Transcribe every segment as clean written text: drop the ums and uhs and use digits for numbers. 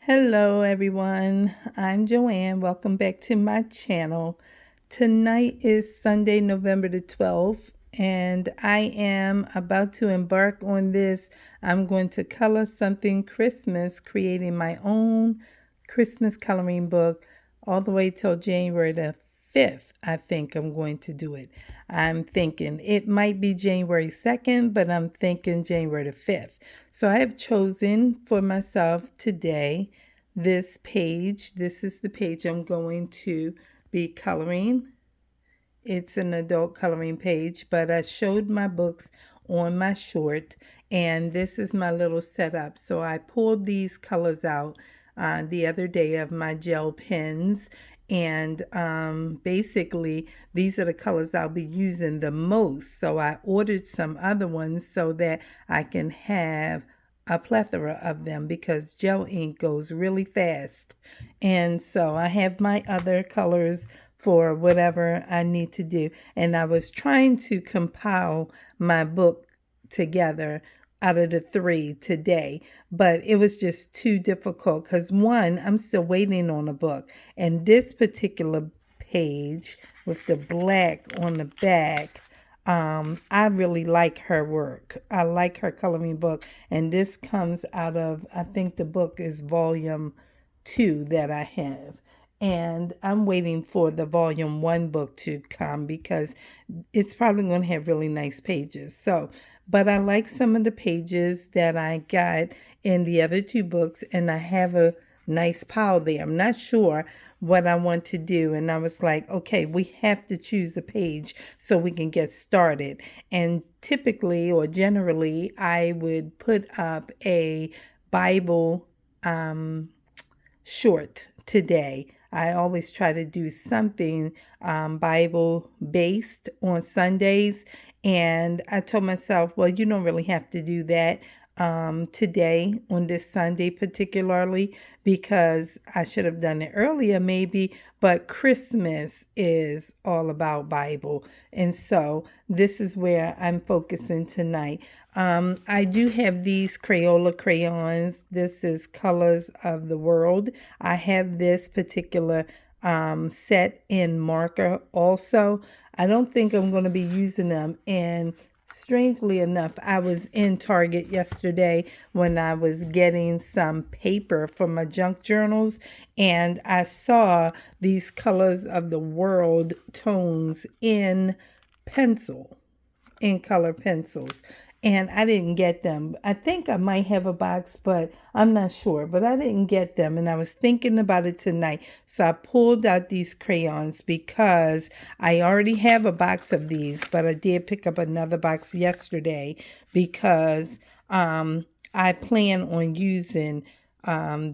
Hello everyone, I'm Joanne. Welcome back to my channel. Tonight is Sunday, November the 12th, and I am about to embark on this. I'm going to color something Christmas, creating my own Christmas coloring book all the way till January the 5th. I think I'm going to do it. I'm thinking it might be January 2nd, but I'm thinking January the 5th. So I have chosen for myself today this page. This is the page I'm going to be coloring. It's an adult coloring page, but I showed my books on my short, and this is my little setup. So I pulled these colors out the other day of my gel pens, and basically these are the colors I'll be using the most. So I ordered some other ones so that I can have a plethora of them because gel ink goes really fast. And so I have my other colors for whatever I need to do. And I was trying to compile my book together out of the three today, but it was just too difficult because one, I'm still waiting on a book. And this particular page with the black on the back, I really like her work. I like her coloring book. And this comes out of, I think the book is volume 2 that I have. And I'm waiting for the volume 1 book to come because it's probably going to have really nice pages. So, but I like some of the pages that I got in the other two books, and I have a nice pile there. I'm not sure what I want to do, and I was like, okay, we have to choose a page so we can get started. And typically or generally, I would put up a Bible short today. I always try to do something Bible based on Sundays. And I told myself, well, you don't really have to do that today on this Sunday, particularly because I should have done it earlier, maybe. But Christmas is all about Bible. And so this is where I'm focusing tonight. I do have these Crayola crayons. This is Colors of the World. I have this particular set in marker also. I don't think I'm going to be using them. And strangely enough, I was in Target yesterday when I was getting some paper for my junk journals, and I saw these Colors of the World tones in pencil, in color pencils, and I didn't get them. I think I might have a box, but I'm not sure. But I didn't get them, and I was thinking about it tonight. So I pulled out these crayons because I already have a box of these, but I did pick up another box yesterday because I plan on using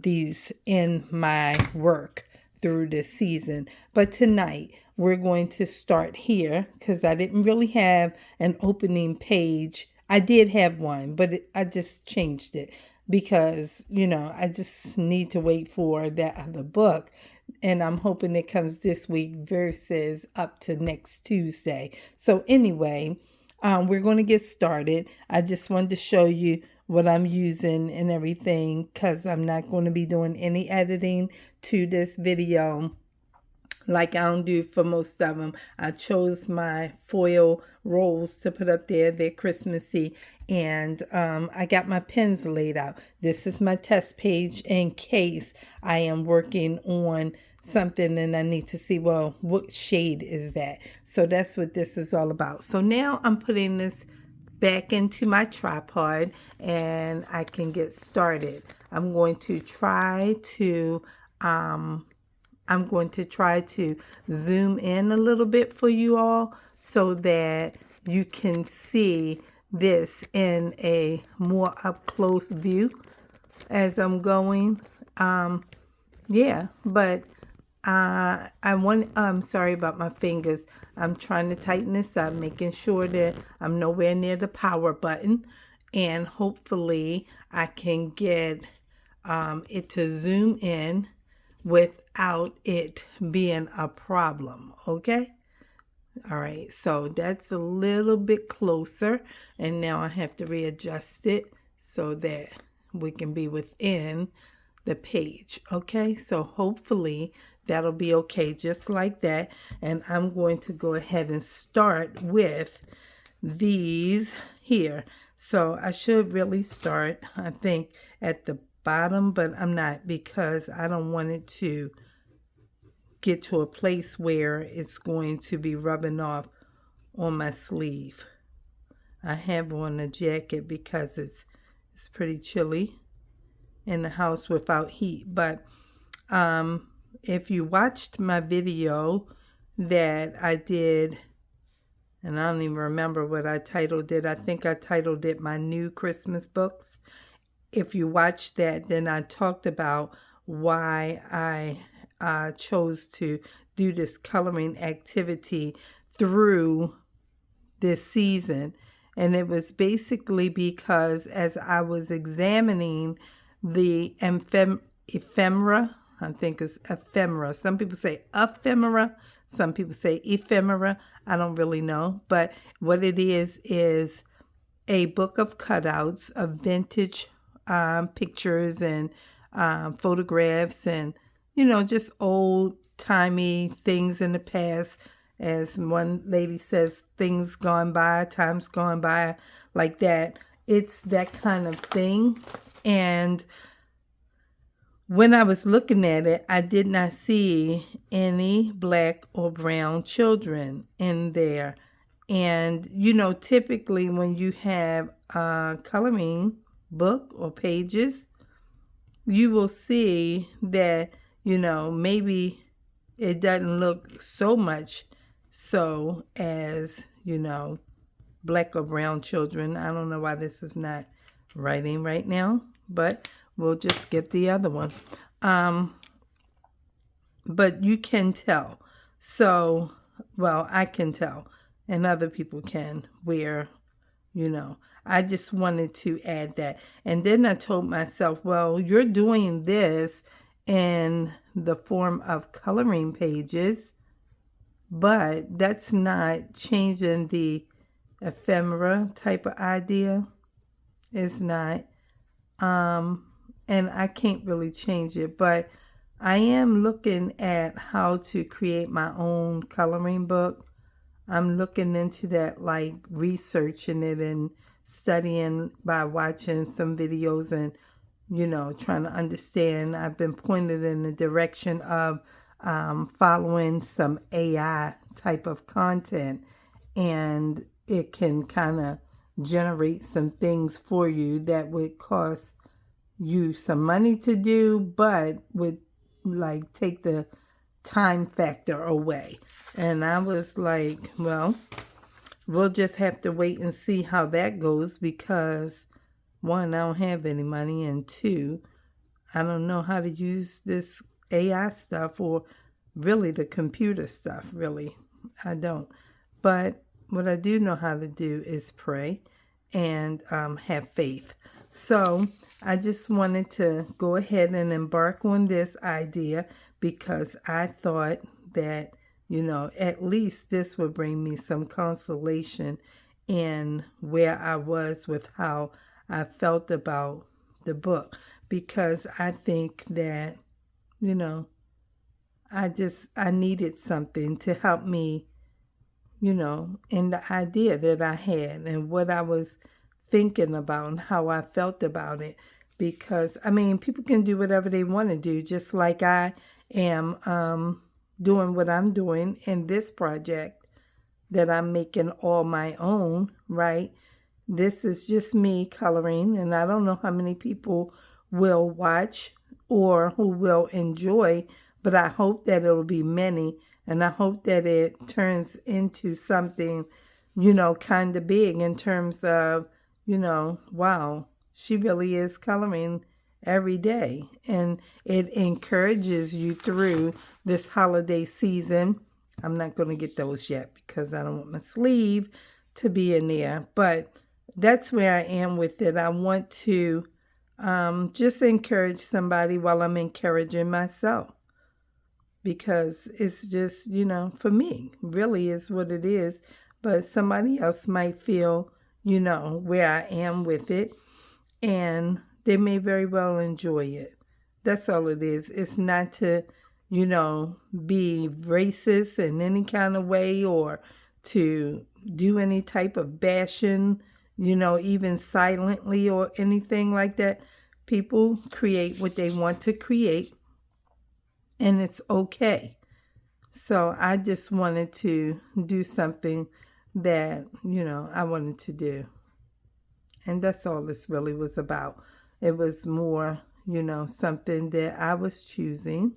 these in my work through this season. But tonight we're going to start here because I didn't really have an opening page. I did have one, but I just changed it because, I just need to wait for that other book. And I'm hoping it comes this week versus up to next Tuesday. So anyway, we're going to get started. I just wanted to show you what I'm using and everything because I'm not going to be doing any editing to this video like I don't do for most of them. I chose my foil rolls to put up there. They're Christmassy. And I got my pens laid out. This is my test page in case I am working on something and I need to see, well, what shade is that? So that's what this is all about. So now I'm putting this back into my tripod and I can get started. I'm going to try to zoom in a little bit for you all so that you can see this in a more up close view as I'm going. I'm sorry about my fingers. I'm trying to tighten this up, making sure that I'm nowhere near the power button, and hopefully I can get it to zoom in without it being a problem. Okay. All right, so that's a little bit closer, and now I have to readjust it so that we can be within the page. Okay, so hopefully that'll be okay, just like that. And I'm going to go ahead and start with these here. So I should really start, I think, at the bottom, but I'm not, because I don't want it to get to a place where it's going to be rubbing off on my sleeve. I have on a jacket because it's pretty chilly in the house without heat. But if you watched my video that I did, and I don't even remember what I titled it. I think I titled it My New Christmas Books. If you watched that, then I talked about why I chose to do this coloring activity through this season. And it was basically because as I was examining the ephemera, I think it's ephemera. Some people say ephemera, some people say ephemera. I don't really know. But what it is a book of cutouts of vintage pictures and photographs and, just old-timey things in the past. As one lady says, things gone by, times gone by, like that. It's that kind of thing. And when I was looking at it, I did not see any black or brown children in there. And, typically when you have a coloring book or pages, you will see that, maybe it doesn't look so much so as, black or brown children. I don't know why this is not writing right now, but we'll just get the other one. But you can tell. So, well, I can tell, and other people can, where, I just wanted to add that. And then I told myself, well, you're doing this in the form of coloring pages, but that's not changing the ephemera type of idea. It's not. And I can't really change it, but I am looking at how to create my own coloring book. I'm looking into that, like researching it and studying by watching some videos and, trying to understand. I've been pointed in the direction of following some AI type of content, and it can kind of generate some things for you that would cost you some money to do, but would like take the time factor away. And I was like, well, we'll just have to wait and see how that goes, because one, I don't have any money, and two, I don't know how to use this AI stuff or really the computer stuff. Really, I don't. But what I do know how to do is pray and have faith. So I just wanted to go ahead and embark on this idea, because I thought that, at least this would bring me some consolation in where I was with how I felt about the book. Because I think that, I needed something to help me, in the idea that I had and what I was thinking about and how I felt about it. Because, people can do whatever they want to do, just like I am doing what I'm doing in this project that I'm making all my own, right? This is just me coloring, and I don't know how many people will watch or who will enjoy, but I hope that it'll be many, and I hope that it turns into something, kind of big in terms of, wow, she really is coloring every day. And it encourages you through this holiday season. I'm not going to get those yet because I don't want my sleeve to be in there. But that's where I am with it. I want to just encourage somebody while I'm encouraging myself. Because it's just, for me, really is what it is. But somebody else might feel, where I am with it. And they may very well enjoy it. That's all it is. It's not to, be racist in any kind of way or to do any type of bashing, even silently or anything like that. People create what they want to create, and it's okay. So I just wanted to do something that, I wanted to do. And that's all this really was about. It was more, something that I was choosing.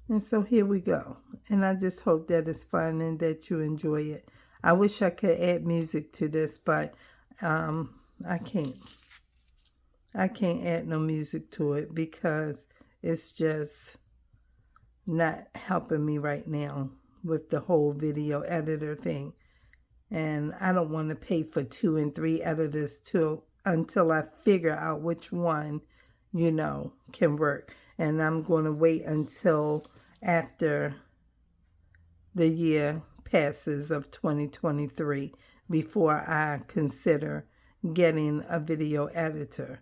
And so here we go. And I just hope that it's fun and that you enjoy it. I wish I could add music to this, but I can't. I can't add no music to it because it's just not helping me right now with the whole video editor thing. And I don't want to pay for 2 and 3 editors until I figure out which one, can work. And I'm going to wait until after the year passes of 2023 before I consider getting a video editor.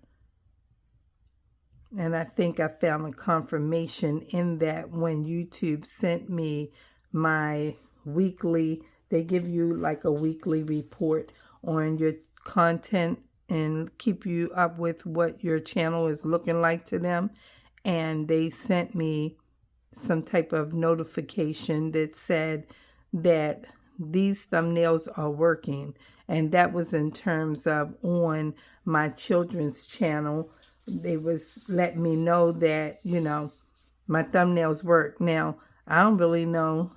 And I think I found a confirmation in that when YouTube sent me my weekly, they give you like a weekly report on your content and keep you up with what your channel is looking like to them. And they sent me some type of notification that said that these thumbnails are working. And that was in terms of on my children's channel. They was letting me know that, my thumbnails work. Now, I don't really know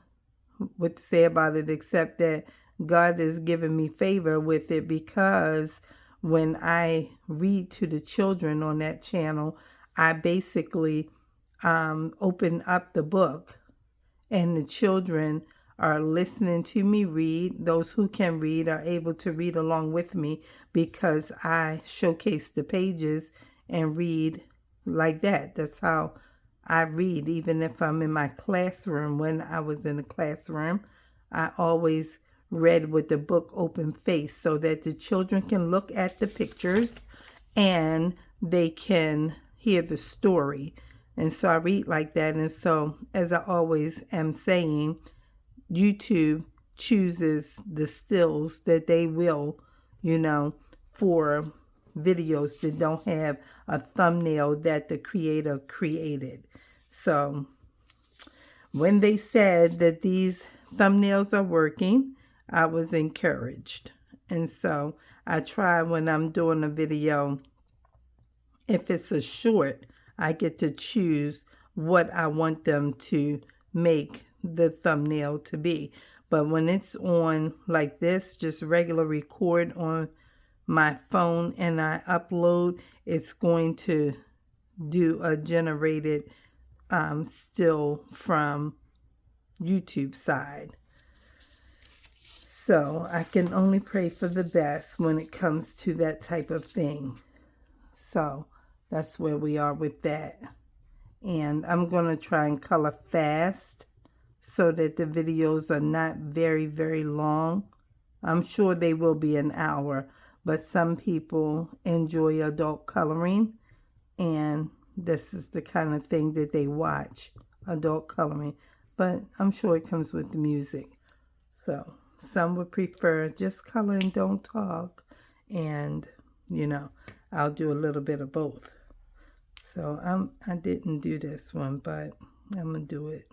what to say about it except that God is giving me favor with it, because when I read to the children on that channel, I basically open up the book and the children are listening to me read. Those who can read are able to read along with me because I showcase the pages and read like that. That's how I read. Even if I'm in my classroom, when I was in the classroom, I always read with the book open face so that the children can look at the pictures and they can hear the story. And so I read like that. And so, as I always am saying, YouTube chooses the stills that they will, for videos that don't have a thumbnail that the creator created. So when they said that these thumbnails are working, I was encouraged. And so I try when I'm doing a video, if it's a short, I get to choose what I want them to make the thumbnail to be. But when it's on like this, just regular record on my phone and I upload, it's going to do a generated still from YouTube side. So I can only pray for the best when it comes to that type of thing. So that's where we are with that. And I'm going to try and color fast so that the videos are not very, very long. I'm sure they will be an hour, but some people enjoy adult coloring, and this is the kind of thing that they watch, adult coloring. But I'm sure it comes with the music. So some would prefer just color and don't talk. And, I'll do a little bit of both. So I didn't do this one, but I'm going to do it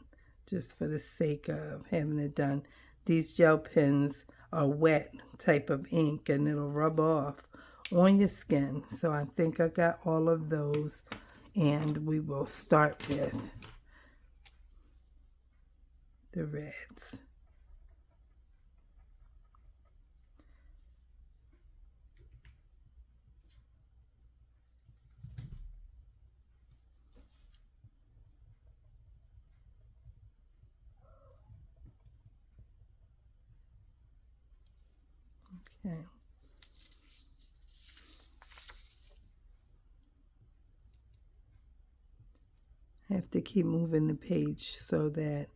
just for the sake of having it done. These gel pens are wet type of ink, and it'll rub off on your skin. So I think I got all of those, and we will start with the reds. Okay. I have to keep moving the page so that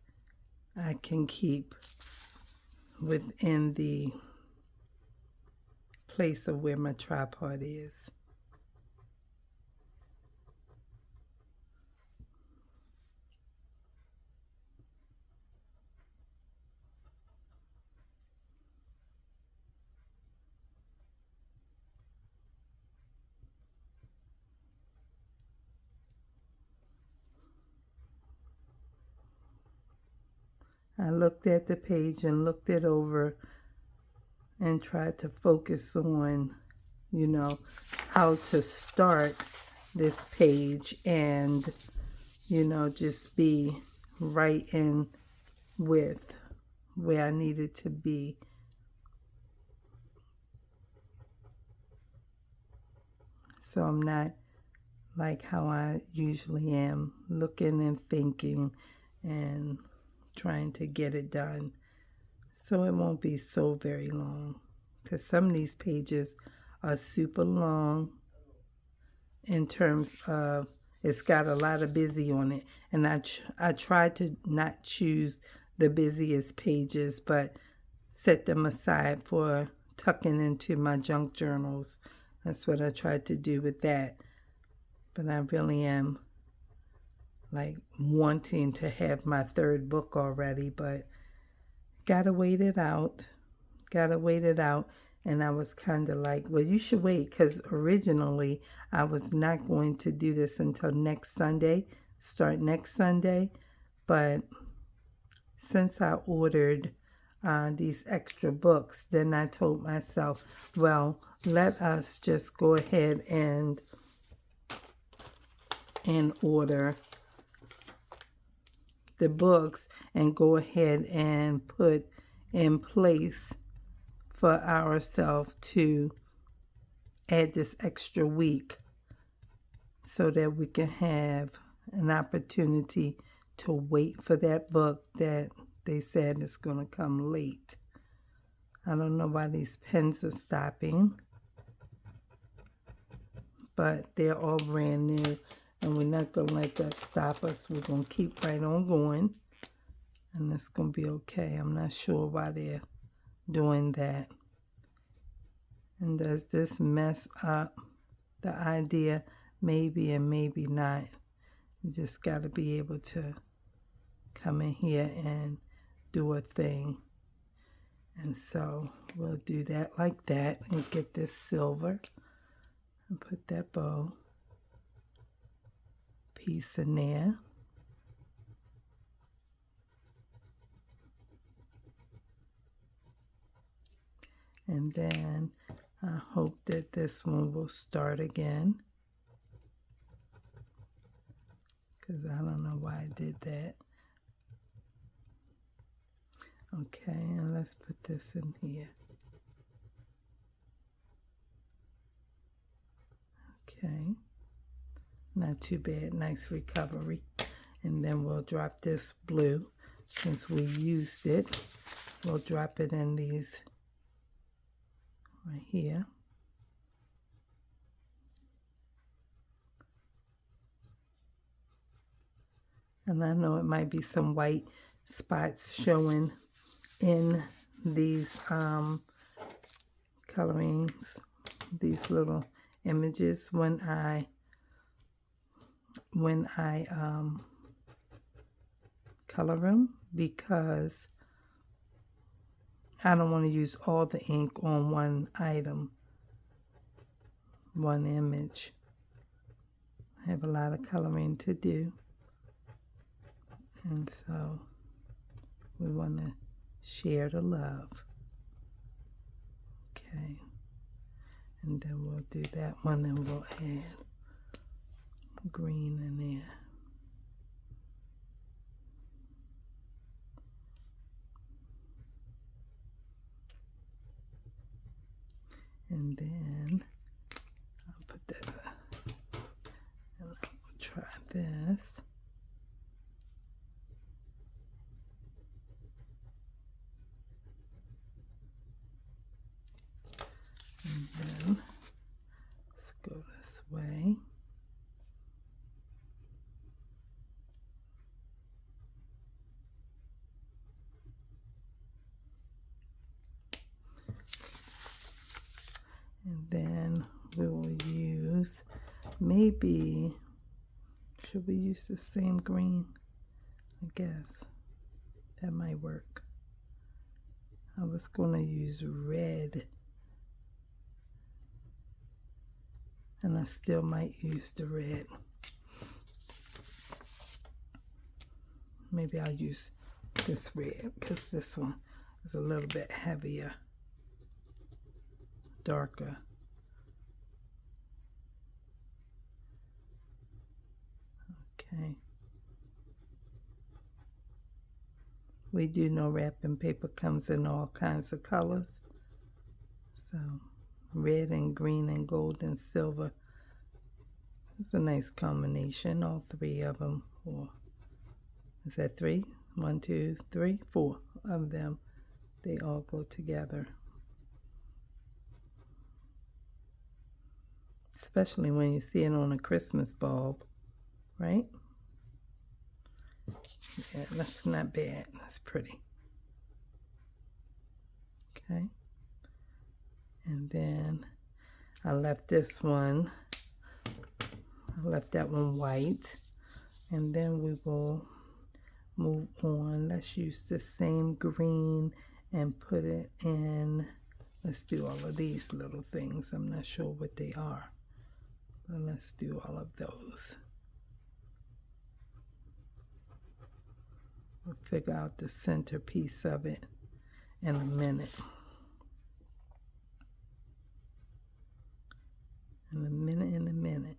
I can keep within the place of where my tripod is. I looked at the page and looked it over and tried to focus on, how to start this page and, just be right in with where I needed to be. So I'm not like how I usually am, looking and thinking and trying to get it done. So it won't be so very long, because some of these pages are super long in terms of it's got a lot of busy on it. And I tried to not choose the busiest pages, but set them aside for tucking into my junk journals. That's what I tried to do with that. But I really am like wanting to have my third book already, but gotta wait it out. And I was kind of like, well, you should wait, because originally I was not going to do this until start next Sunday. But since I ordered these extra books, then I told myself, well, let us just go ahead and order the books and go ahead and put in place for ourselves to add this extra week so that we can have an opportunity to wait for that book that they said is going to come late. I don't know why these pens are stopping, but they're all brand new, and we're not going to let that stop us. We're going to keep right on going, and it's going to be okay. I'm not sure why they're doing that. And does this mess up the idea? Maybe and maybe not. You just got to be able to come in here and do a thing. And so we'll do that like that and get this silver and put that bow piece in there. And then I hope that this one will start again, because I don't know why I did that. Okay, and let's put this in here. Okay, not too bad, nice recovery. And then we'll drop this blue. Since we used it, we'll drop it in these right here. And I know it might be some white spots showing in these colorings, these little images when I color them, because I don't want to use all the ink on one item, one image. I have a lot of coloring to do, and so we want to share the love. Okay, and then we'll do that one, and we'll add green in there. And then I'll put that, and I will try this. And then let's go this way. And then we will use, maybe, should we use the same green? I guess that might work. I was going to use red, and I still might use the red. Maybe I'll use this red because this one is a little bit heavier, darker. Okay. We do know wrapping paper comes in all kinds of colors. So red and green and gold and silver. It's a nice combination, all three of them. Or is that three? 1, 2, 3, 4 of them. They all go together. Especially when you see it on a Christmas bulb, right? Yeah, that's not bad. That's pretty. Okay. And then I left this one. I left that one white. And then we will move on. Let's use the same green and put it in. Let's do all of these little things. I'm not sure what they are, but let's do all of those. We'll figure out the centerpiece of it in a minute. In a minute.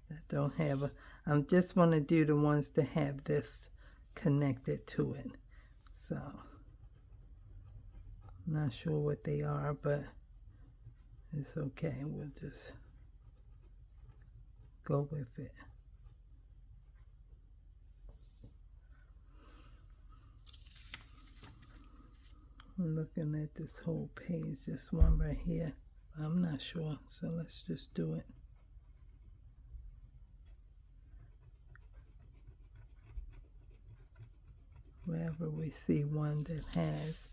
That don't have a, I just want to do the ones that have this connected to it. So, not sure what they are, but it's okay. We'll just go with it. I'm looking at this whole page, this one right here. I'm not sure, so let's just do it. Wherever we see one that has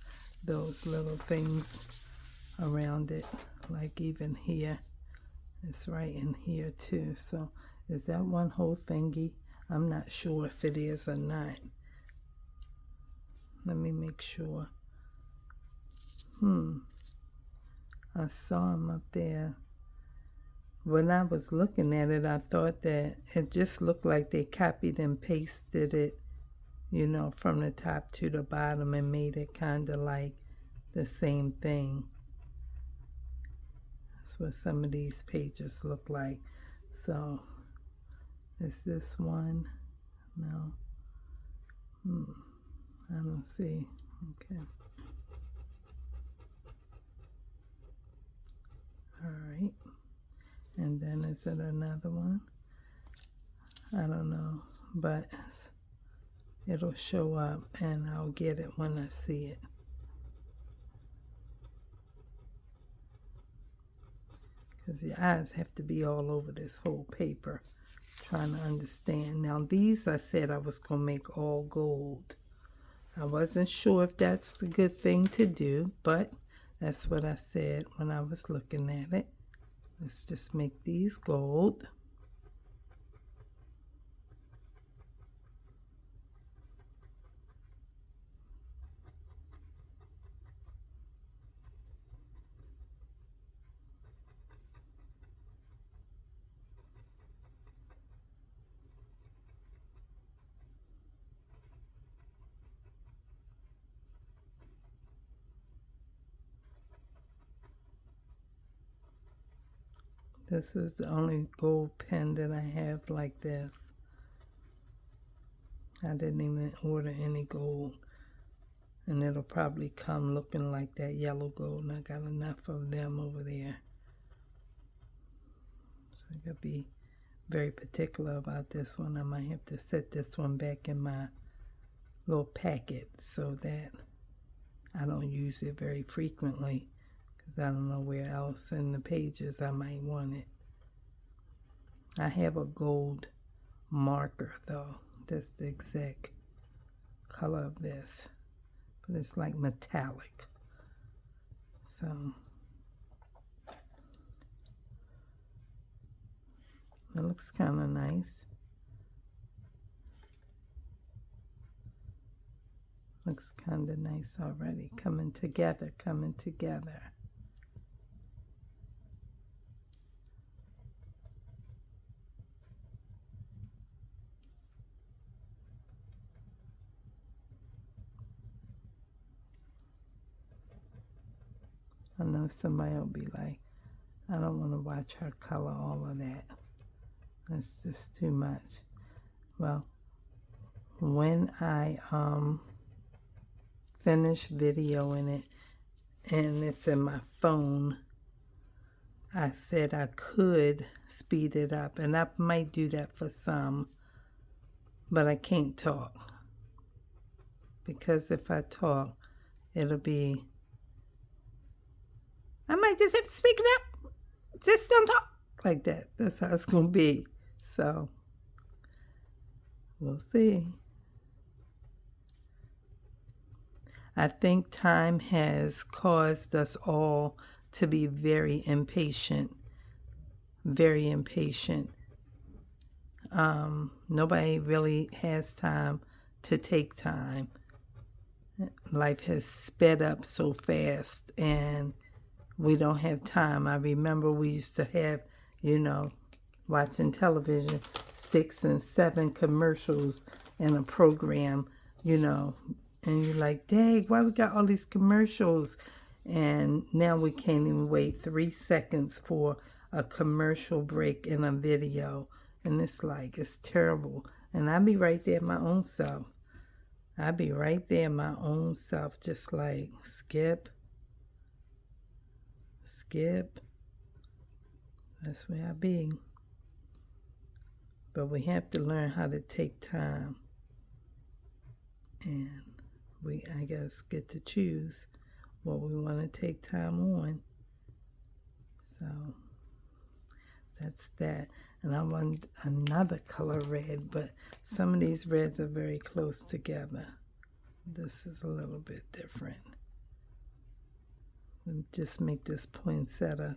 those little things around it, like even here, it's right in here too. So is that one whole thingy? I'm not sure if it is or not. Let me make sure. I saw them up there. When I was looking at it, I thought that it just looked like they copied and pasted it, you know, from the top to the bottom and made it kind of like the same thing. That's what some of these pages look like. So, is this one? No. I don't see. Okay. All right. And then is it another one? I don't know, but it'll show up and I'll get it when I see it. Because your eyes have to be all over this whole paper trying to understand. Now these I said I was going to make all gold. I wasn't sure if that's the good thing to do, but that's what I said when I was looking at it. Let's just make these gold. This is the only gold pen that I have like this. I didn't even order any gold. And it'll probably come looking like that yellow gold. And I got enough of them over there. So I gotta be very particular about this one. I might have to set this one back in my little packet so that I don't use it very frequently. Because I don't know where else in the pages I might want it. I have a gold marker though. That's the exact color of this. But it's like metallic. So it looks kind of nice. Looks kind of nice already. Coming together, coming together. I know somebody will be like, I don't want to watch her color all of that. That's just too much. Well, when I finish videoing it and it's in my phone, I said I could speed it up, and I might do that for some, but I can't talk, because if I talk, it'll be, I might just have to speak it up, just don't talk, like that. That's how it's gonna be. So we'll see. I think time has caused us all to be very impatient. Very impatient. Nobody really has time to take time. Life has sped up so fast, and we don't have time. I remember we used to have, watching television, 6 and 7 commercials in a program, and you're like, dang, why we got all these commercials? And now we can't even wait 3 seconds for a commercial break in a video. And it's like, it's terrible. And I be right there my own self. I be right there my own self, just like, skip. That's where I be. But we have to learn how to take time. And we, I guess, get to choose what we want to take time on. So that's that. And I want another color red, but some of these reds are very close together. This is a little bit different. And just make this poinsettia,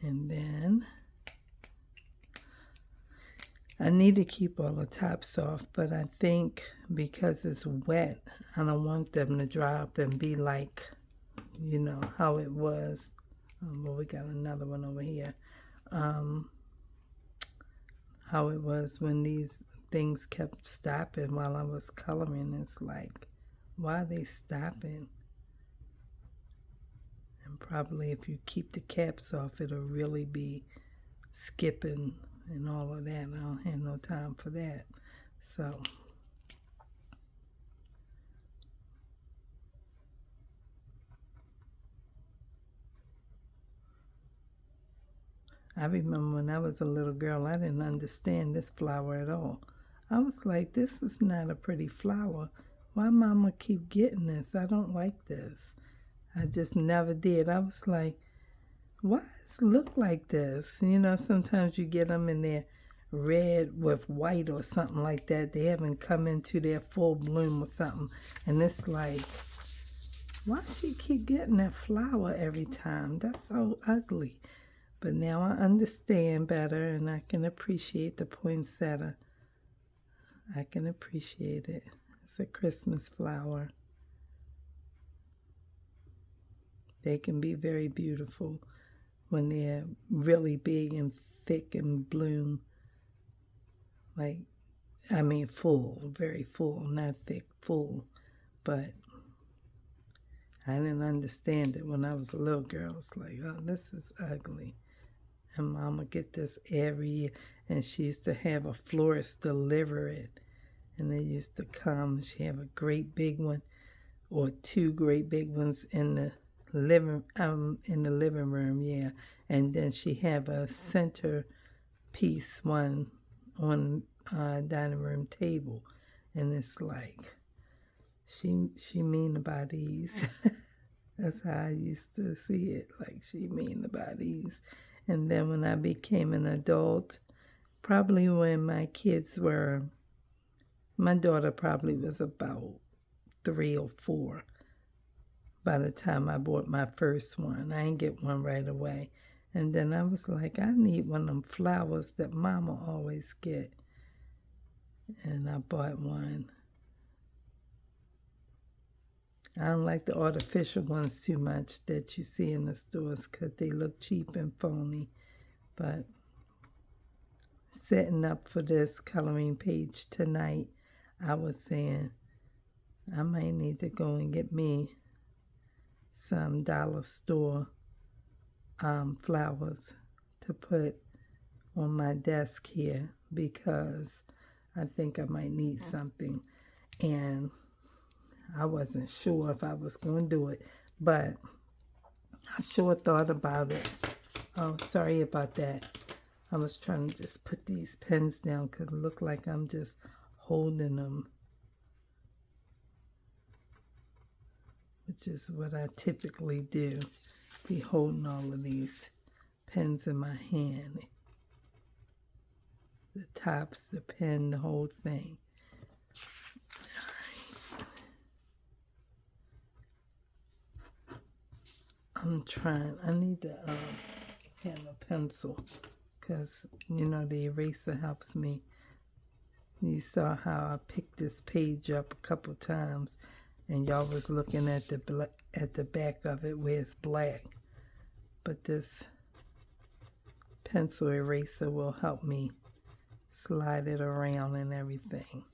And then I need to keep all the tops off, but I think because it's wet, I don't want them to dry up and be like, how it was. Well, we got another one over here. How it was when these things kept stopping while I was coloring. It's like, why are they stopping? And probably if you keep the caps off, it'll really be skipping and all of that. I don't have no time for that. So I remember when I was a little girl, I didn't understand this flower at all. I was like, this is not a pretty flower. Why mama keep getting this? I don't like this. I just never did. I was like, why does it look like this? Sometimes you get them in their red with white or something like that. They haven't come into their full bloom or something. And it's like, why she keep getting that flower every time? That's so ugly. But now I understand better, and I can appreciate the poinsettia. I can appreciate it. It's a Christmas flower. They can be very beautiful when they're really big and thick and bloom. Full, very full, not thick, full. But I didn't understand it when I was a little girl. It's like, oh, this is ugly. And mama get this every year. And she used to have a florist deliver it. And they used to come. She have a great big one, or 2 great big ones in the living room, yeah. And then she have a centerpiece one on dining room table. And it's like, she mean about these. That's how I used to see it. Like, she mean about these. And then when I became an adult, probably when my daughter probably was about 3 or 4 by the time I bought my first one. I didn't get one right away. And then I was like, I need one of them flowers that mama always get. And I bought one. I don't like the artificial ones too much that you see in the stores because they look cheap and phony. But setting up for this coloring page tonight, I was saying I might need to go and get me some dollar store flowers to put on my desk here, because I think I might need something, and I wasn't sure if I was going to do it, but I sure thought about it. Oh, sorry about that. I was trying to just put these pens down because it looked like I'm just holding them, which is what I typically do, be holding all of these pens in my hand. The tops, the pen, the whole thing. I need to have a pencil, because, the eraser helps me. You saw how I picked this page up a couple times, and y'all was looking at the back of it where it's black. But this pencil eraser will help me slide it around and everything.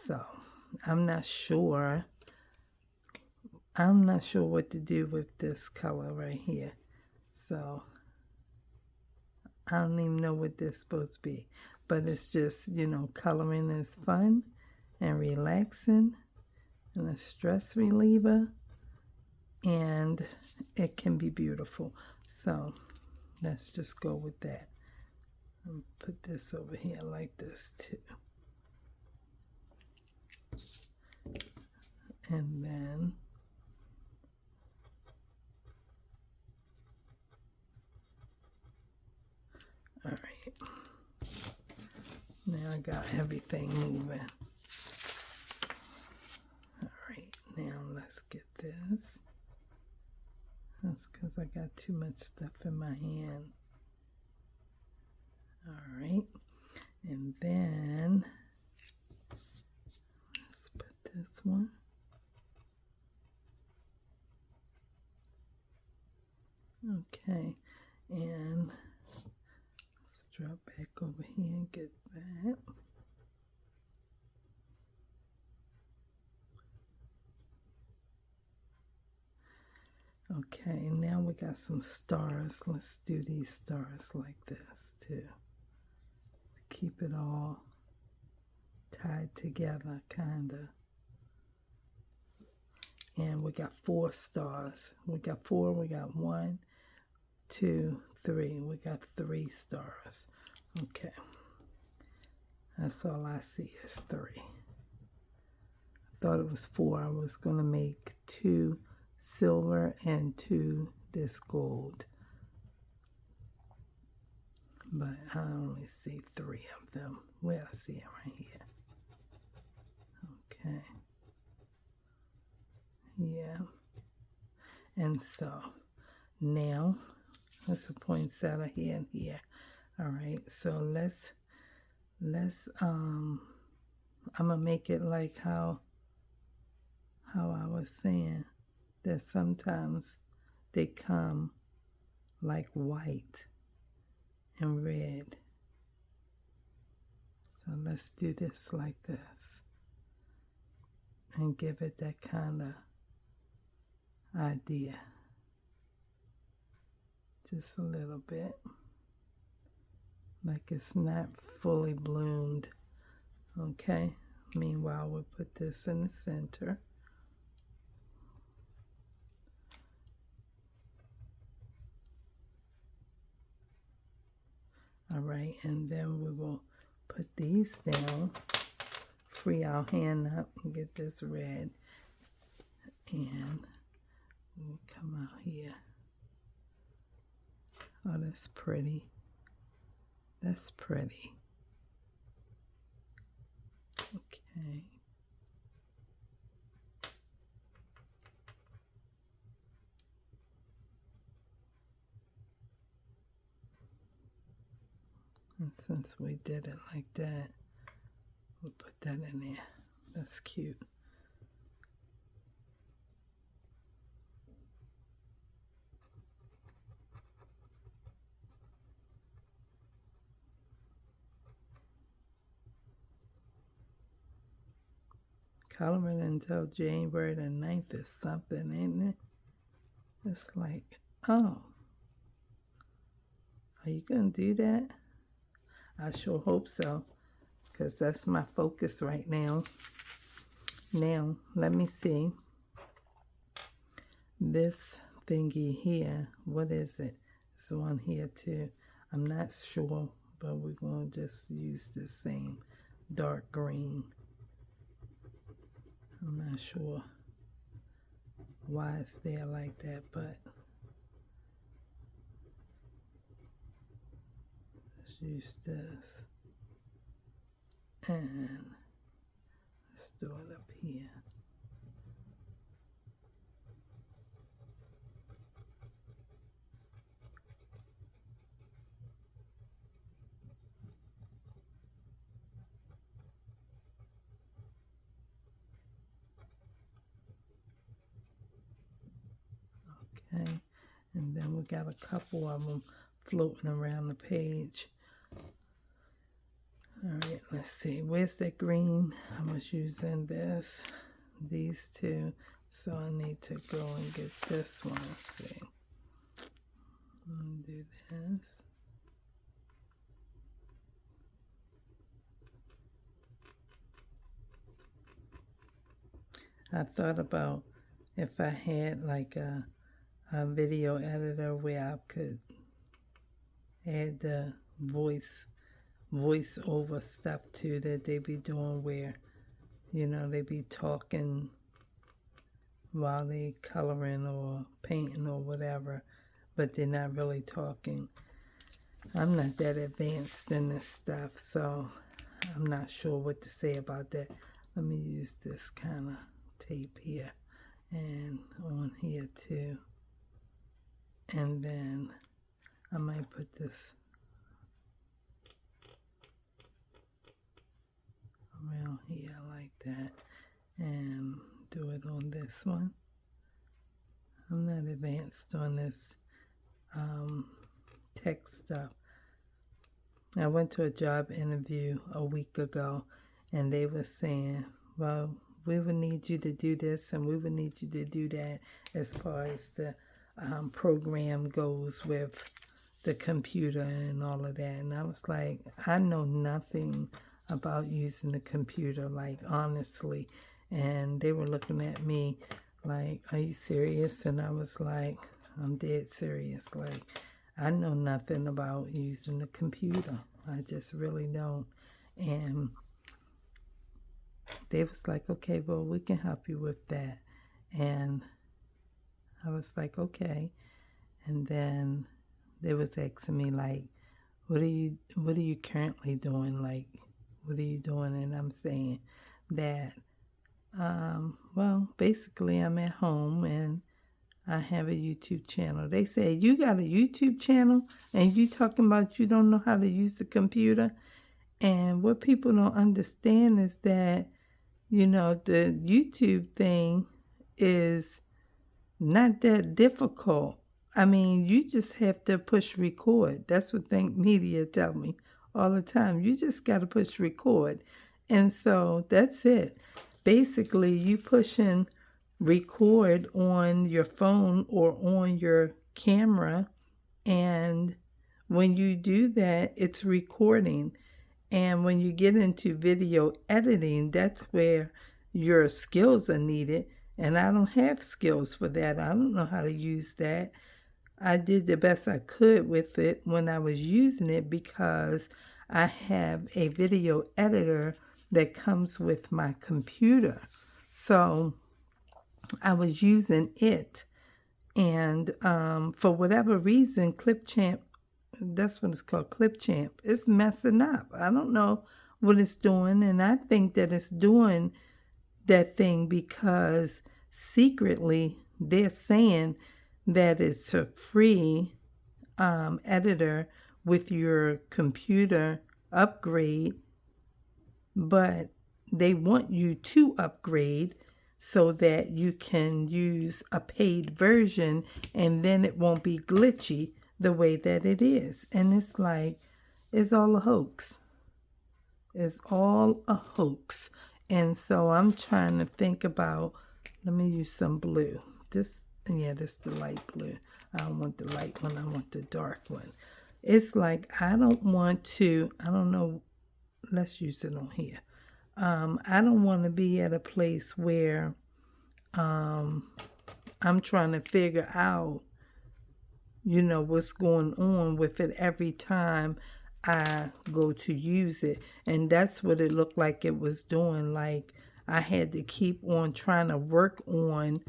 So, I'm not sure what to do with this color right here. So, I don't even know what this is supposed to be. But it's just, coloring is fun and relaxing and a stress reliever. And it can be beautiful. So, let's just go with that. And put this over here like this too. And then all right. Now I got everything moving. All right, now let's get this. That's because I got too much stuff in my hand. All right, and then let's put this one. Okay, and let's drop back over here and get that. Okay, now we got some stars. Let's do these stars like this too. Keep it all tied together, kinda. And we got 4 stars. We got 4, we got 1, 2, 3. We got 3 stars. Okay. That's all I see is 3. I thought it was 4. I was going to make 2 silver and 2 this gold. But I only see 3 of them. Well, I see it right here. Okay. Yeah. And so now let's a poinsettia here and here. All right. So let's I'm gonna make it like how I was saying, that sometimes they come like white and red. So let's do this like this and give it that kind of idea. Just a little bit. Like it's not fully bloomed. Okay? Meanwhile, we'll put this in the center. All right, and then we will put these down, free our hand up and get this red. And we'll come out here. Oh, that's pretty. That's pretty. Okay. And since we did it like that, we'll put that in there. That's cute. Coloring until January the 9th is something, ain't it? It's like, oh, are you going to do that? I sure hope so, because that's my focus right now. Now, let me see. This thingy here, what is it? It's one here too. I'm not sure, but we're going to just use the same dark green. I'm not sure why it's there like that, but let's use this. And let's do it up here. Okay, and then we got a couple of them floating around the page. All right, let's see. Where's that green? I was using these two. So I need to go and get this one. Let's see. I'm gonna do this. I thought about if I had like a video editor where I could add the voice over stuff too that they be doing, where they be talking while they coloring or painting or whatever, but they're not really talking. I'm not that advanced in this stuff, so I'm not sure what to say about that. Let me use this kind of tape here and on here too, and then I might put this around here like that and do it on this one. I'm not advanced on this tech stuff. I went to a job interview a week ago and they were saying, well, we would need you to do this and we would need you to do that as far as the program goes with the computer and all of that. And I was like, I know nothing about using the computer, like, honestly. And they were looking at me like, are you serious? And I was like, I'm dead serious. Like, I know nothing about using the computer. I just really don't. And they was like, okay, well, we can help you with that. And I was like, okay. And then they was asking me, like, what are you currently doing? Like, what are you doing? And I'm saying that, well, basically I'm at home and I have a YouTube channel. They say, you got a YouTube channel and you talking about you don't know how to use the computer? And what people don't understand is that, the YouTube thing is not that difficult. I mean, you just have to push record. That's what Think Media tell me all the time. You just got to push record. And so that's it. Basically, you pushing record on your phone or on your camera. And when you do that, it's recording. And when you get into video editing, that's where your skills are needed. And I don't have skills for that. I don't know how to use that. I did the best I could with it when I was using it because I have a video editor that comes with my computer. So I was using it. And for whatever reason, Clipchamp, that's what it's called, Clipchamp, it's messing up. I don't know what it's doing. And I think that it's doing that thing because secretly they're saying that it's a free editor with your computer upgrade, but they want you to upgrade so that you can use a paid version and then it won't be glitchy the way that it is. And it's like, it's all a hoax. It's all a hoax. And so I'm trying to think about, let me use some blue. This is the light blue. I don't want the light one, I want the dark one. It's like, I don't want to, I don't know, let's use it on here. I don't want to be at a place where I'm trying to figure out, what's going on with it every time I go to use it. And that's what it looked like it was doing. Like, I had to keep on trying to work on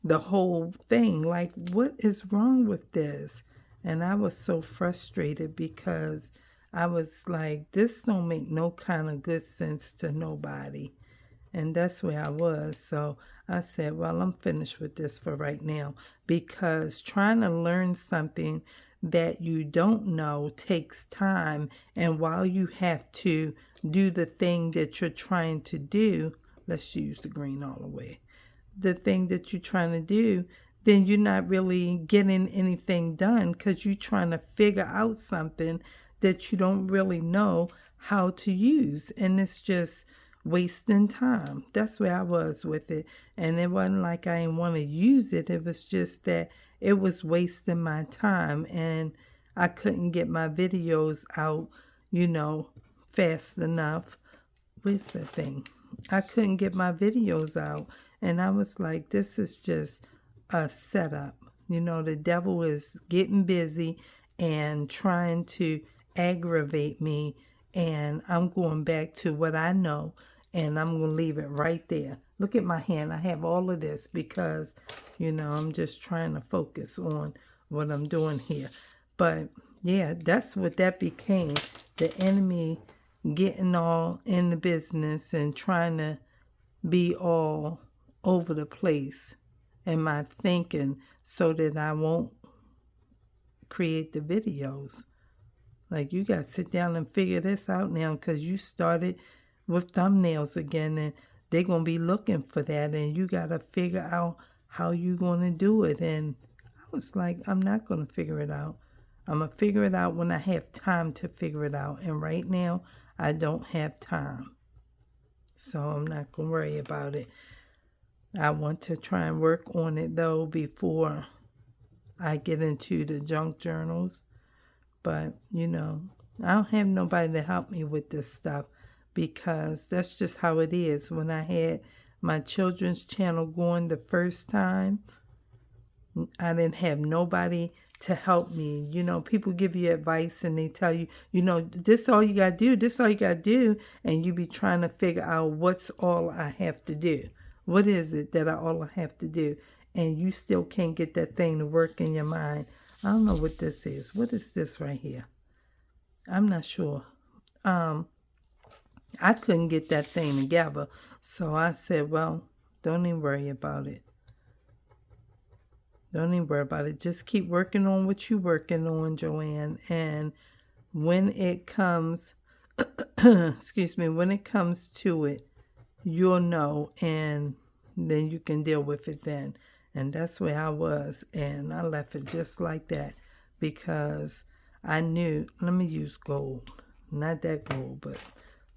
the whole thing. Like, what is wrong with this? And I was so frustrated because I was like, this don't make no kind of good sense to nobody. And that's where I was. So I said, well, I'm finished with this for right now, because trying to learn something that you don't know takes time. And while you have to do the thing that you're trying to do, let's use the green all the way, the thing that you're trying to do, then you're not really getting anything done, because you're trying to figure out something that you don't really know how to use. And it's just wasting time. That's where I was with it. And it wasn't like I didn't want to use it. It was just that it was wasting my time, and I couldn't get my videos out, fast enough. Where's the thing? I couldn't get my videos out. And I was like, this is just a setup. The devil is getting busy and trying to aggravate me. And I'm going back to what I know. And I'm going to leave it right there. Look at my hand. I have all of this because, I'm just trying to focus on what I'm doing here. But, yeah, that's what that became. The enemy getting all in the business and trying to be all over the place in my thinking so that I won't create the videos. Like, you got to sit down and figure this out now, because you started with thumbnails again, and they're going to be looking for that, and you got to figure out how you're going to do it. And I was like, I'm not going to figure it out. I'm going to figure it out when I have time to figure it out. And right now, I don't have time. So I'm not going to worry about it. I want to try and work on it, though, before I get into the junk journals. But, I don't have nobody to help me with this stuff, because that's just how it is. When I had my children's channel going the first time, I didn't have nobody to help me. People give you advice and they tell you, this all you got to do, this all you got to do. And you be trying to figure out what's all I have to do. What is it that all I have to do? And you still can't get that thing to work in your mind. I don't know what this is. What is this right here? I'm not sure. I couldn't get that thing together. So I said, well, don't even worry about it. Don't even worry about it. Just keep working on what you're working on, Joanne. And when it comes, excuse me, when it comes to it, you'll know, and then you can deal with it then. And that's where I was. And I left it just like that, because I knew, let me use gold. Not that gold, but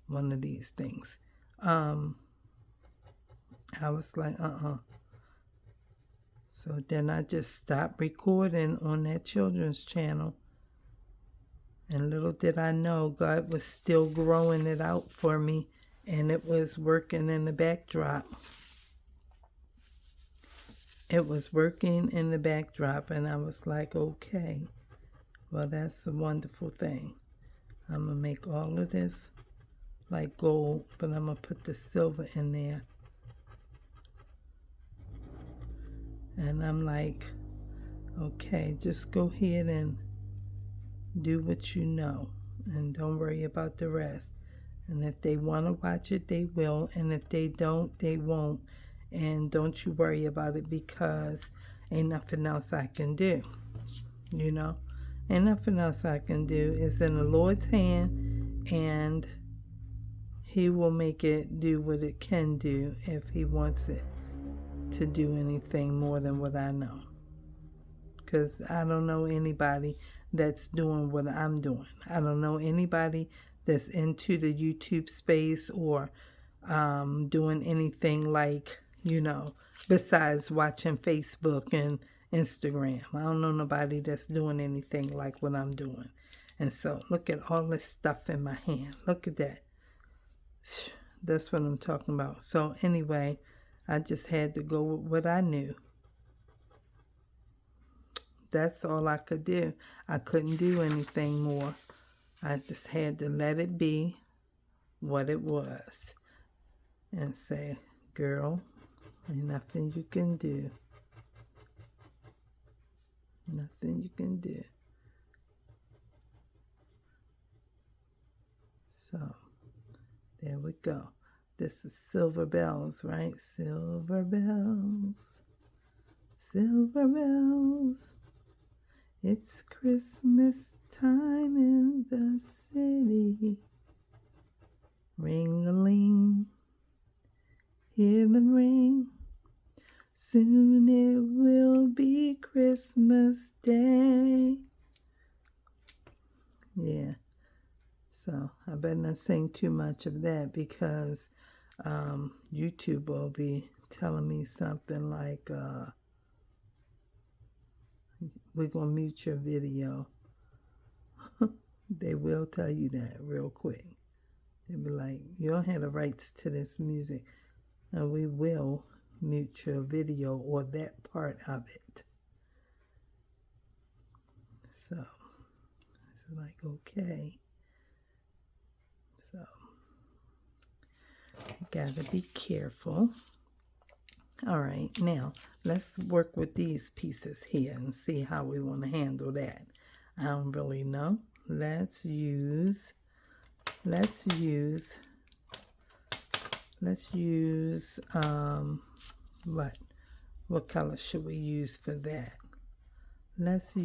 one of these things. I was like, So then I just stopped recording on that children's channel. And little did I know, God was still growing it out for me. And it was working in the backdrop. It was working in the backdrop. And I was like, okay, well, that's a wonderful thing. I'm going to make all of this like gold, but I'm going to put the silver in there. And I'm like, okay, just go ahead and do what you know. And don't worry about the rest. And if they want to watch it, they will. And if they don't, they won't. And don't you worry about it, because ain't nothing else I can do. Ain't nothing else I can do. It's in the Lord's hand, and He will make it do what it can do if He wants it to do anything more than what I know. Because I don't know anybody that's doing what I'm doing. I don't know anybody that's into the YouTube space or doing anything like, besides watching Facebook and Instagram. I don't know nobody that's doing anything like what I'm doing. And so look at all this stuff in my hand. Look at that. That's what I'm talking about. So anyway, I just had to go with what I knew. That's all I could do. I couldn't do anything more. I just had to let it be what it was and say, girl, ain't nothing you can do. Nothing you can do. So, there we go. This is Silver Bells, right? Silver bells, silver bells. It's Christmas time in the city. Ring-a-ling, hear them ring. Soon it will be Christmas Day. Yeah. So I better not sing too much of that because YouTube will be telling me something like, we're going to mute your video. They will tell you that real quick. They'll be like, you don't have the rights to this music. And we will mute your video or that part of it. So it's like, okay. So you gotta be careful. All right, now let's work with these pieces here and see how we want to handle that. I don't really know. Let's use what color should we use for that? Let's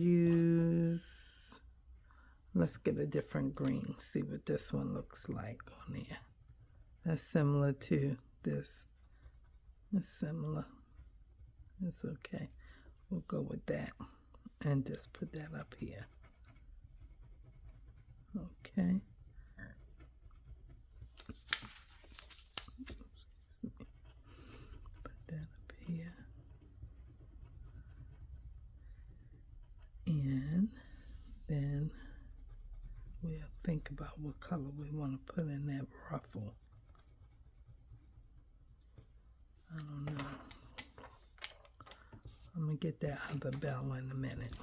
get a different green, see what this one looks like on there. That's similar to this. It's similar. It's okay. We'll go with that and just put that up here. Okay. Put that up here. And then we'll think about what color we want to put in that ruffle. I don't know. I'm going to get that other bell in a minute.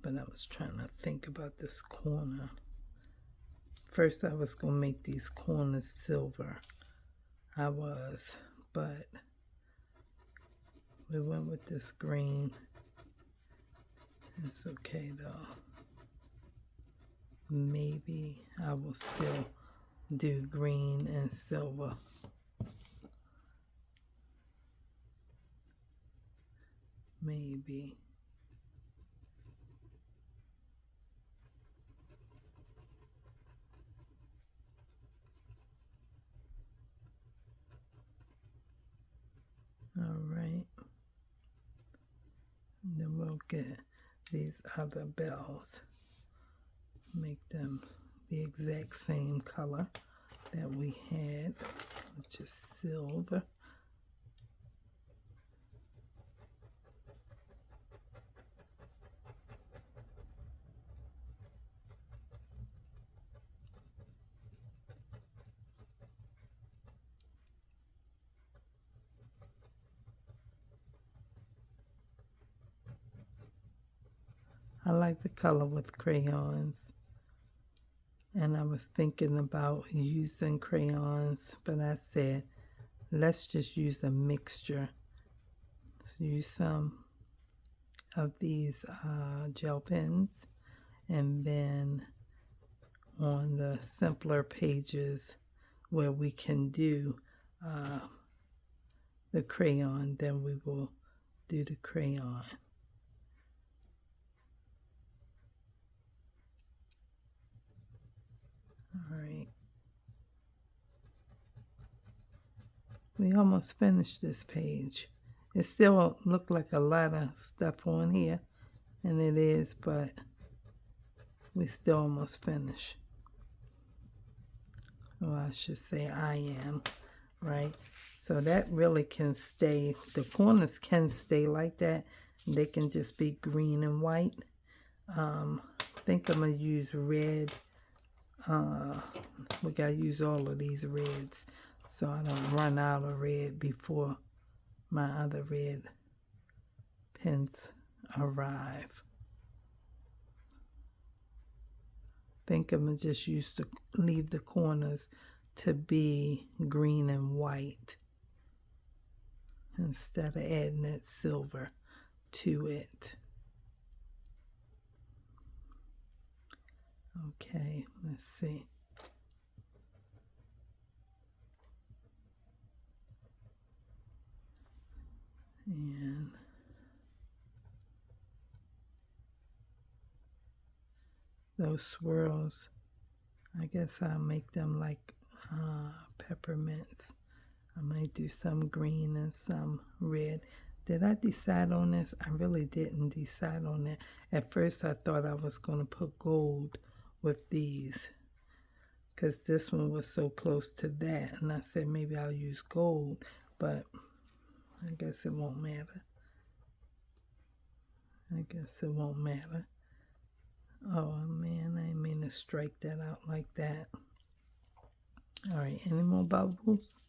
But I was trying to think about this corner. First I was going to make these corners silver. But we went with this green. It's okay though. Maybe I will still do green and silver. Maybe. All right. And then we'll get these other bells. Make them the exact same color that we had, which is silver. I like the color with crayons. And I was thinking about using crayons, but I said, let's just use a mixture. Let's use some of these gel pens, and then on the simpler pages where we can do the crayon, then we will do the crayon. All right. We almost finished this page. It still looked like a lot of stuff on here, and it is, but we still almost finished. Well, I should say I am, right? So that really can stay, the corners can stay like that. They can just be green and white. I think I'm going to use red. We got to use all of these reds so I don't run out of red before my other red pens arrive. Think I'm going to just leave the corners to be green and white instead of adding that silver to it. Okay, let's see. And those swirls, I guess I'll make them like peppermints. I might do some green and some red. Did I decide on this? I really didn't decide on that. At first I thought I was going to put gold with these because this one was so close to that. And I said maybe I'll use gold, but I guess it won't matter. I guess it won't matter. Oh man, I didn't mean to strike that out like that. All right, any more bubbles?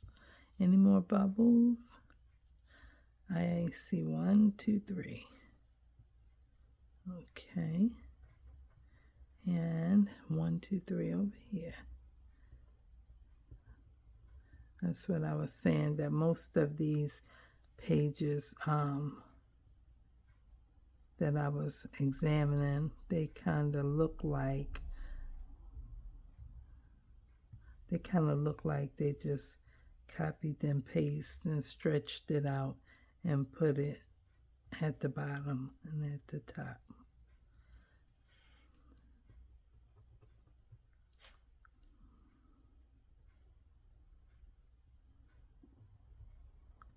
Any more bubbles? I see 1, 2, 3. Okay. And 1, 2, 3 over here. That's what I was saying, that most of these pages that I was examining, they kind of look like they just copied and pasted and stretched it out and put it at the bottom and at the top.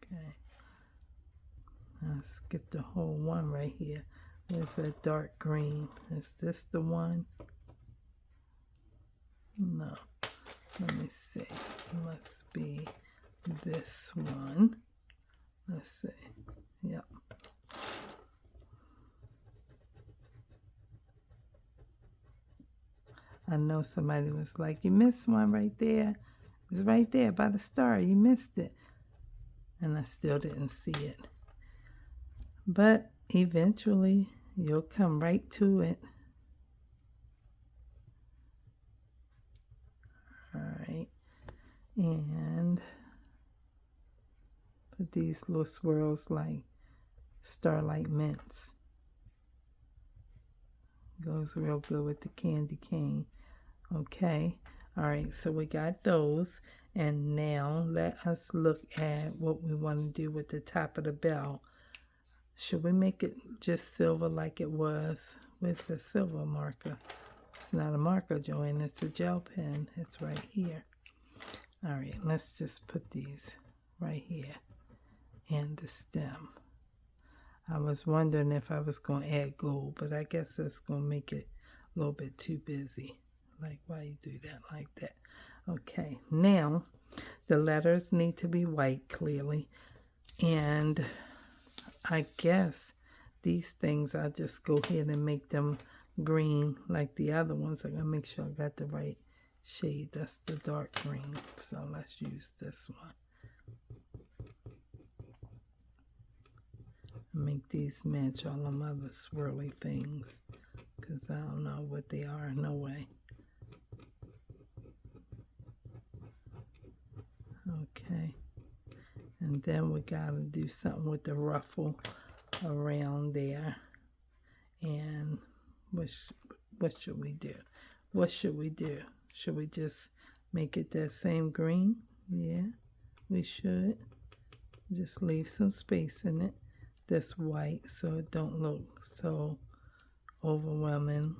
Okay. I skipped a whole one right here. There's that dark green. Is this the one? No. Let me see. It must be this one. Let's see. Yep. I know somebody was like, you missed one right there. It's right there by the star. You missed it. And I still didn't see it. But eventually, you'll come right to it. All right. And put these little swirls like Starlight Mints. Goes real good with the candy cane. Okay. All right. So we got those. And now let us look at what we want to do with the top of the bell. Should we make it just silver like it was? Where's the silver marker? It's not a marker, Joanne. It's a gel pen. It's right here. All right. Let's just put these right here. And the stem. I was wondering if I was going to add gold, but I guess that's going to make it a little bit too busy. Like, why you do that like that? Okay, now the letters need to be white, clearly. And I guess these things, I'll just go ahead and make them green like the other ones. I got to make sure I got the right shade. That's the dark green. So let's use this one. Make these match all them other swirly things, because I don't know what they are, no way. Okay, and then we gotta do something with the ruffle around there. And what should we do? What should we do? Should we just make it that same green? Yeah, we should. Just leave some space in it. This white so it don't look so overwhelming,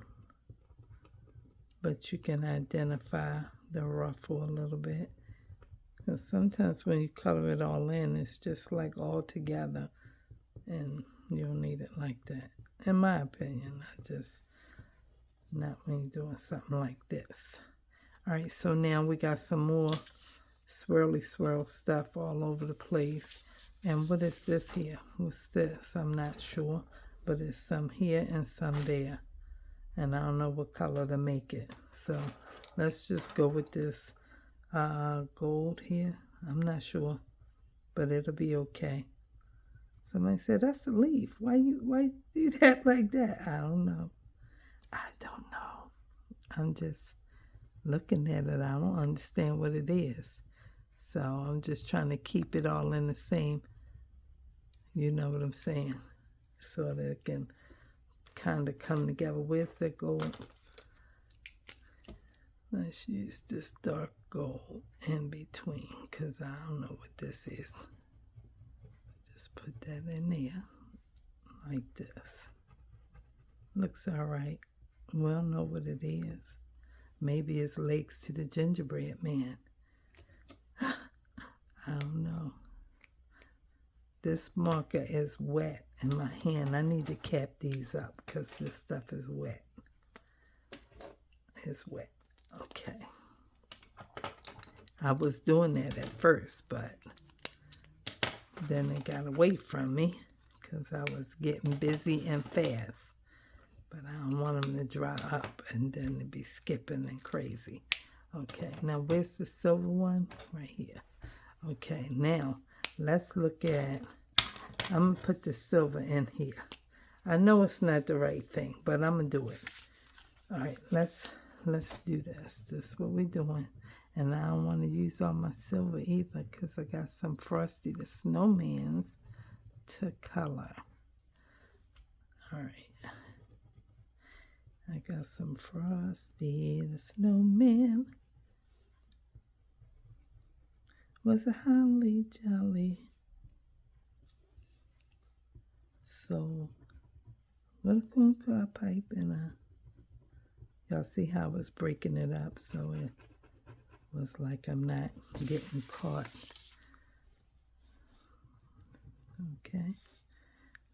but you can identify the ruffle a little bit, because sometimes when you color it all in, it's just like all together, and you don't need it like that, in my opinion. Not when you're doing something like this. All right, so now we got some more swirly swirl stuff all over the place. And what is this here? What's this? I'm not sure, but it's some here and some there. And I don't know what color to make it. So let's just go with this gold here. I'm not sure, but it'll be okay. Somebody said, that's a leaf. Why you do that like that? I don't know. I'm just looking at it. I don't understand what it is. So I'm just trying to keep it all in the same, you know what I'm saying, so that it can kind of come together. Where's that gold? Let's use this dark gold in between, because I don't know what this is. Just put that in there like this. Looks all right. We don't know what it is. Maybe it's legs to the gingerbread man. I don't know. This marker is wet in my hand. I need to cap these up because this stuff is wet. It's wet. Okay. I was doing that at first, but then it got away from me because I was getting busy and fast. But I don't want them to dry up and then to be skipping and crazy. Okay, now where's the silver one? Right here. Okay, now let's look at, I'm going to put the silver in here. I know it's not the right thing, but I'm going to do it. All right, let's do this. This is what we're doing. And I don't want to use all my silver either because I got some Frosty the Snowmans to color. All right. I got some Frosty the Snowman. Was a holly jolly. So, what a corn pipe and y'all see how I was breaking it up so it was like I'm not getting caught. Okay,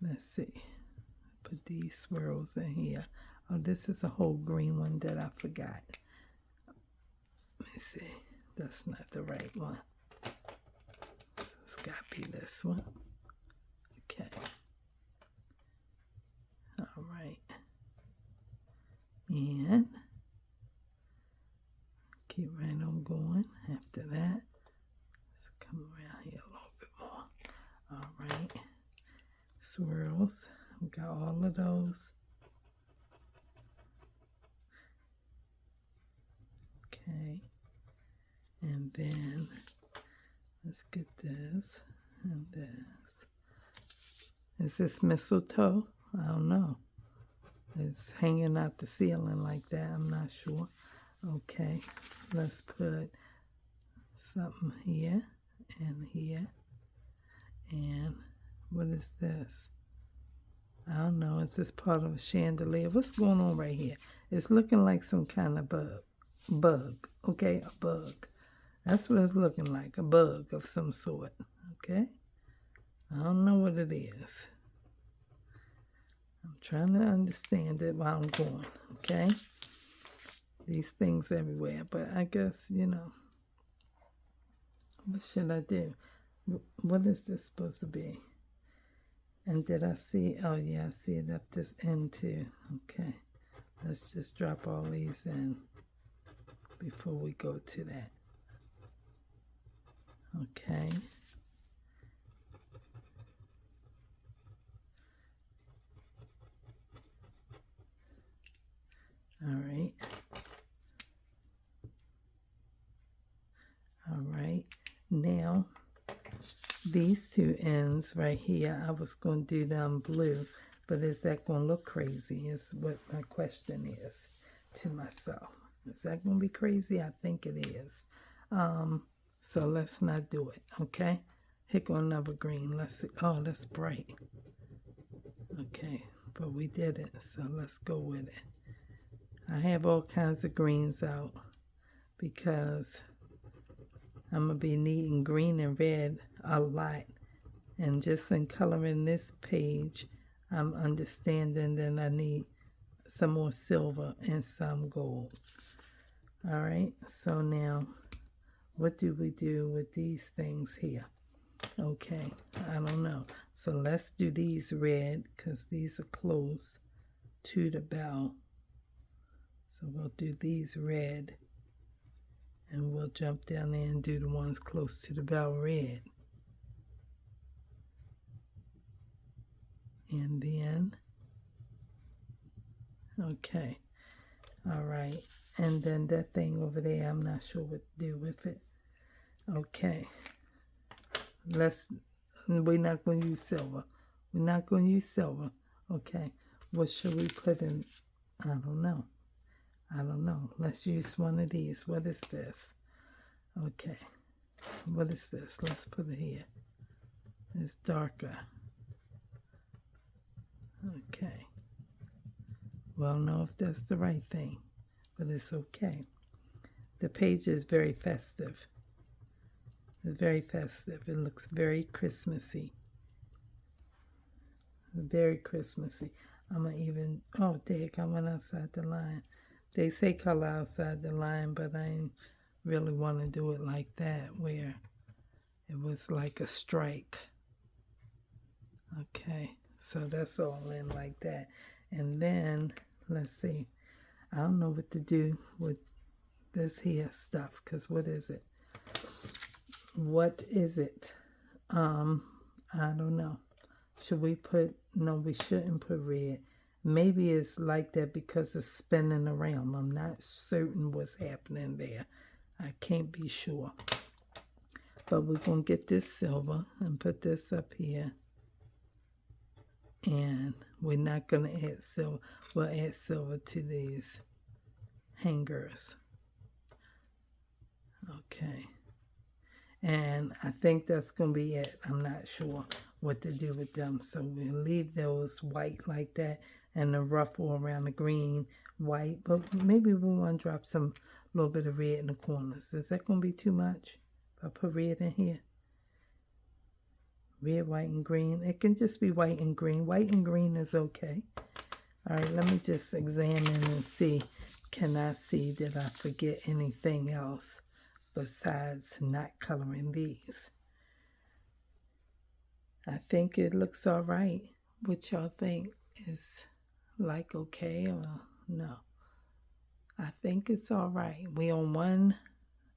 let's see. Put these swirls in here. Oh, this is a whole green one that I forgot. Let me see. That's not the right one. It's got to be this one. Okay. All right. And keep right on going. After that, let's come around here a little bit more. All right. Swirls. We got all of those. Okay. And then let's get this and this. Is this mistletoe? I don't know. It's hanging out the ceiling like that. I'm not sure. Okay. Let's put something here and here. And what is this? I don't know. Is this part of a chandelier? What's going on right here? It's looking like some kind of bug. Okay, a bug. That's what it's looking like, a bug of some sort. Okay? I don't know what it is. I'm trying to understand it while I'm going. Okay? These things everywhere. But I guess, you know, what should I do? What is this supposed to be? And did I see? Oh, yeah, I see it up this end too. Okay. Let's just drop all these in before we go to that. Okay. All right. All right. Now, these two ends right here, I was going to do them blue, but is that going to look crazy is what my question is to myself. Is that going to be crazy? I think it is. So let's not do it, okay? Hit on another green. Let's see. Oh, that's bright. Okay, but we did it, so let's go with it. I have all kinds of greens out because I'm going to be needing green and red a lot. And just in coloring this page, I'm understanding that I need some more silver and some gold. All right, so now what do we do with these things here? Okay, I don't know. So let's do these red because these are close to the bell. So we'll do these red and we'll jump down there and do the ones close to the bell red. And then, okay, all right. And then that thing over there, I'm not sure what to do with it. Okay, we're not going to use silver. We're not going to use silver. Okay, what should we put in? I don't know. Let's use one of these. What is this? Okay, what is this? Let's put it here. It's darker. Okay. Well, I don't know if that's the right thing, but it's okay. The page is very festive. It's very festive. It looks very Christmassy. Very Christmassy. I'm going to even, oh, Dick, I went outside the line. They say color outside the line, but I didn't really want to do it like that, where it was like a strike. Okay, so that's all in like that. And then, let's see. I don't know what to do with this here stuff, because what is it? What is it? I don't know. Should we put, no, we shouldn't put red. Maybe it's like that because it's spinning around. I'm not certain what's happening there. I can't be sure. But we're going to get this silver and put this up here. And we're not going to add silver. We'll add silver to these hangers. Okay. And I think that's going to be it. I'm not sure what to do with them. So we'll leave those white like that and the ruffle around the green white. But maybe we want to drop some little bit of red in the corners. Is that going to be too much if I put red in here? Red, white, and green. It can just be white and green. White and green is okay. All right, let me just examine and see. Can I see that I forget anything else besides not coloring these? I think it looks all right. What y'all think? Is like okay or no? I think it's all right. We on 1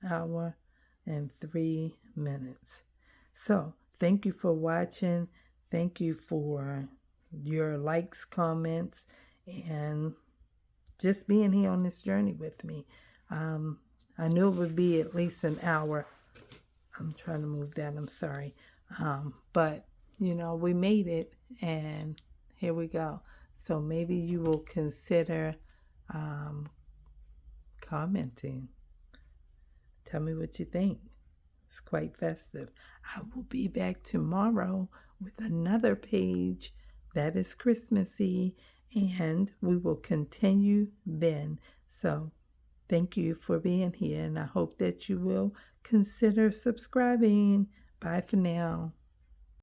hour and 3 minutes. So thank you for watching. Thank you for your likes, comments, and just being here on this journey with me. I knew it would be at least an hour. I'm trying to move that. I'm sorry. But, you know, we made it, and here we go. So maybe you will consider commenting. Tell me what you think. It's quite festive. I will be back tomorrow with another page that is Christmassy, and we will continue then. So thank you for being here, and I hope that you will consider subscribing. Bye for now.